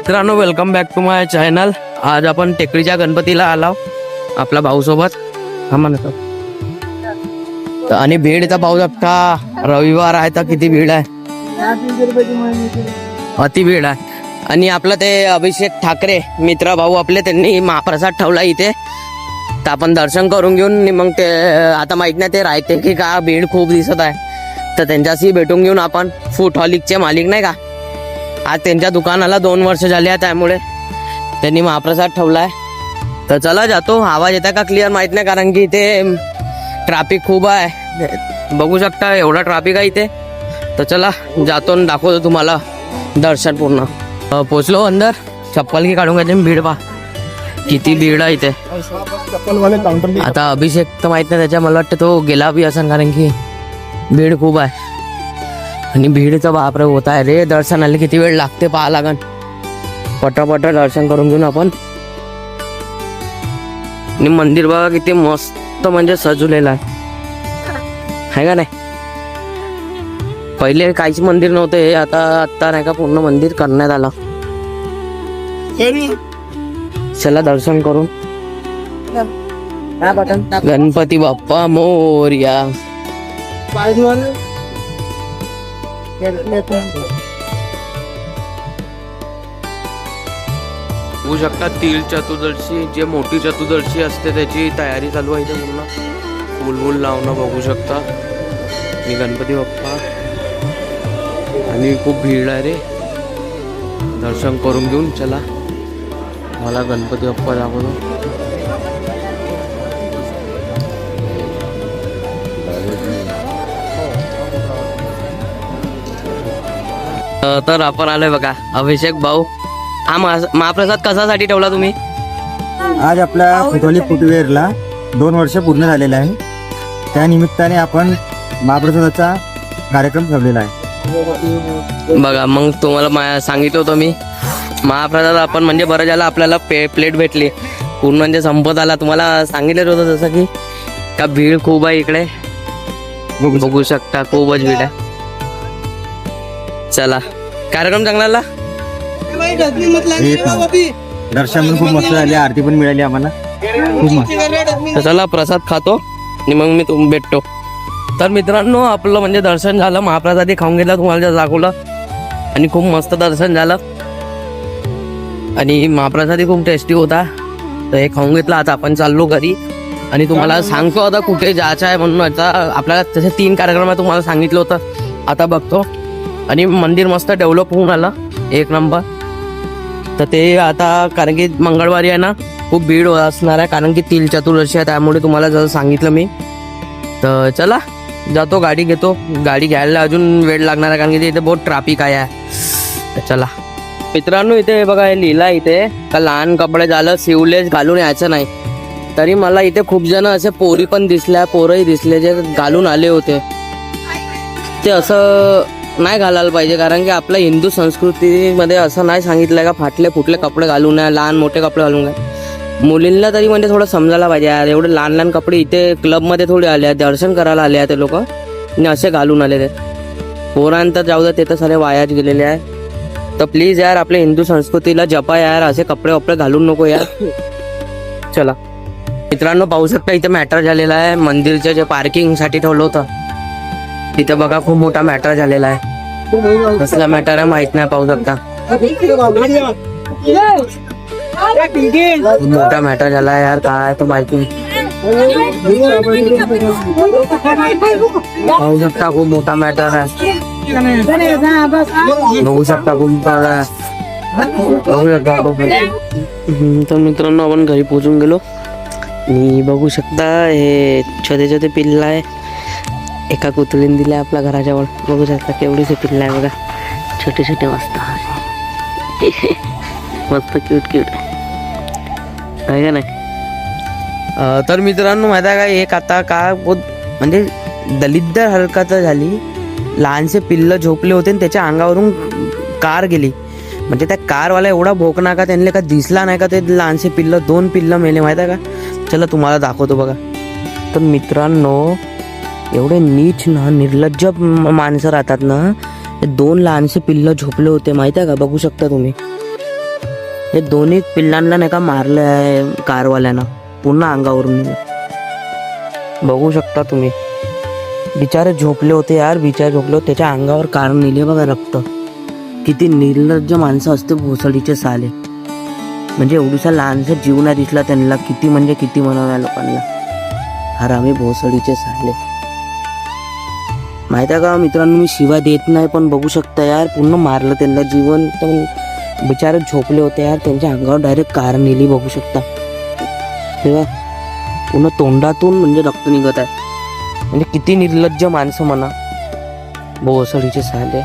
मित्रांनो, welcome back to my channel. आज आपण टेकडीच्या गणपतीला आलो आपला भाऊ सोबत. आणि भीडचा पाऊस शकता. रविवार आहे तर किती भीड आहे, अति भीड आहे. आणि आपलं ते अभिषेक ठाकरे मित्र भाऊ आपले, त्यांनी महाप्रसाद ठेवला इथे, तर आपण दर्शन करून घेऊन मग ते आता माहित नाही ते राहते की का, भीड खूप दिसत आहे तर त्यांच्याशी भेटून घेऊन आपण. फूड हॉलिकचे मालिक नाही का, आज त्यांच्या दुकानाला 2 वर्ष झाले आहे, त्यामुळे त्यांनी महाप्रसाद ठेवलाय. तर चला जातो. आवाज येता का क्लिअर माहित नाही, कारण की इथे ट्रॅफिक खूप आहे, बघू शकता एवढा ट्रॅफिक आहे इथे. तर चला जातो आणि दाखवतो तुम्हाला दर्शन पूर्ण. पोचलो अंदर, चप्पल की काढून घ्यायची. भीड पा किती भीड आहे इथे. आता अभिषेक तर माहित नाही त्याच्या, मला वाटतं तो गेला बी असं, कारण की भीड खूप आहे. आणि भीडचा बापरे होत आहे रे. दर्शनाला किती वेळ लागते पाहा लागन. पटापट दर्शन करून घेऊन आपण. आणि मंदिर बघा किती मस्त म्हणजे सजवलेलं आहे का नाही. पहिले काहीच मंदिर नव्हतं हे, आता नाही का पूर्ण मंदिर करण्यात आलं. चला दर्शन करून. गणपती बाप्पा मोरया. होऊ शकता तीळ चतुर्दशी, जे मोठी चतुर्दशी असते त्याची तयारी चालू आहे इथे पूर्ण. फुल लावणं बघू शकता. आणि गणपती बाप्पा, आणि खूप भीड आहे रे. दर्शन करून घेऊन चला. मला गणपती बाप्पा दाखवतो. तर आपण आलोय बघा. अभिषेक भाऊ, हा महाप्रसाद कशासाठी ठेवला तुम्ही? आज आपल्या फुटोली फुटवेअरला 2 वर्ष पूर्ण झालेलं आहे, त्या निमित्ताने आपण महाप्रसादाचा कार्यक्रम ठेवलेला आहे. बघा, मग तुम्हाला सांगितलं होतं मी, महाप्रसाद आपण म्हणजे बरं झालं आपल्याला प्लेट भेटली. पूर्ण म्हणजे संपत आला. तुम्हाला सांगितलं होतं जसं की का भीड खूप आहे इकडे, बघू शकता खूपच भीड आहे. चला, कार्यक्रम चांगला. दर्शन खूप मस्त झाले, आरती पण मिळाली आम्हाला, खूप मस्त. तर चला प्रसाद खातो आणि मग मी भेटतो. तर मित्रांनो, आपलं म्हणजे दर्शन झालं, महाप्रसादी खाऊन घेतला, तुम्हाला दाखवलं. आणि खूप मस्त दर्शन झालं. आणि महाप्रसादी खूप टेस्टी होता, तर हे खाऊन घेतलं. आता आपण चाललो घरी. आणि तुम्हाला सांगतो आता कुठे जायचं आहे म्हणून. आता आपल्याला तसे 3 कार्यक्रम तुम्हाला सांगितलं होतं, आता बघतो. आणि मंदिर मस्त डेव्हलप होऊन आलं, 1 नंबर. तर ते आता कारण की मंगळवारी आहे ना, खूप भीड असणार आहे, कारण की तीळ चतुर्दशी आहे, त्यामुळे तुम्हाला जसं सांगितलं मी. तर चला जातो, गाडी घेतो. गाडी घ्यायला अजून वेळ लागणार आहे, कारण की इथे बहुत ट्रॅफिक आहे. तर चला मित्रांनो, इथे बघा हे लिहिलं आहे इथे का लहान कपडे झालं शिवलेस घालून यायचं नाही. तरी मला इथे खूप जण असे पोरी पण दिसल्या, पोरही दिसले जे घालून आले होते. ते असं नाही घालायला पाहिजे, कारण की आपल्या हिंदू संस्कृतीमध्ये असं नाही सांगितलं का फाटले फुटले कपडे घालून नये, लहान मोठे कपडे घालून नये. मुलींना तरी म्हणजे थोडं समजायला पाहिजे यार. एवढे लहान कपडे इथे क्लबमध्ये थोडे आले आहेत, दर्शन करायला आले आहेत ते लोक, आणि असे घालून आले. ते पोरांतर जाऊ दे, ते तर सारे वायाच गेलेले आहे. तर प्लीज यार, आपल्या हिंदू संस्कृतीला जपा यार, असे कपडे घालून नको यार. चला मित्रांनो, पाहू शकता इथे मॅटर झालेला आहे. मंदिरच्या जे पार्किंगसाठी ठेवलं होतं तिथे बघा, खूप मोठा मॅटर झालेला आहे. कसला मॅटर आहे माहित नाही, पाहू शकता. मोठा मॅटर झाला आहे यार, काय तो माहिती. पाहू शकता खूप मोठा मॅटर आहे, बघू शकता खूप. तर मित्रांनो, आपण घरी पोहोचून गेलो. मी बघू शकता हे छोटे छोटे पिल्ला आहे, एका कुत्रीने दिले आपल्या घराजवळ. बघू शकता केवढीचे पिल्ला आहे बघा, छोटे छोटे मस्त मस्त क्यूट आहे का नाही. तर मित्रांनो, माहिती आहे का, एक आता का म्हणजे दलिद्र हरकत झाली. लहानसे पिल्लं झोपले होते आणि त्याच्या अंगावरून कार गेली. म्हणजे त्या कारवाला एवढा भोकना का त्यांना का दिसला नाही का ते लहानसे पिल्लं. 2 पिल्लं मेले माहिती आहे का. चला तुम्हाला दाखवतो बघा. तर मित्रांनो, एवढे नीच ना, निर्लज्ज माणसं राहतात ना. 2 लहानसे पिल्लं झोपले होते माहिती आहे का, बघू शकता तुम्ही. हे दोन्ही पिल्लांना नाही का मारलं आहे कारवाल्यानं, पूर्ण अंगावरून नेलं. बघू शकता तुम्ही, बिचारे झोपले होते यार, बिचारे झोपले होते, त्याच्या अंगावर कार नेली बघा रक्त. किती निर्लज्ज माणसं असते भोसडीचे साले. म्हणजे एवढीसा लहानसा जीव नाही दिसला त्यांना, किती म्हणजे किती म्हणावं या लोकांना, हरामी भोसडीचे साले. माहिती आहे का मित्रांनो, मी शिवाय देत नाही, पण बघू शकता यार पूर्ण मारलं त्यांना, जीवन बिचारे झोपले होते यार, त्यांच्या अंगावर डायरेक्ट कार नेली. बघू शकता तेव्हा पूर्ण तोंडातून म्हणजे रक्त निघत आहे. म्हणजे किती निर्लज्ज माणसं म्हणा, भोसडीचे साले.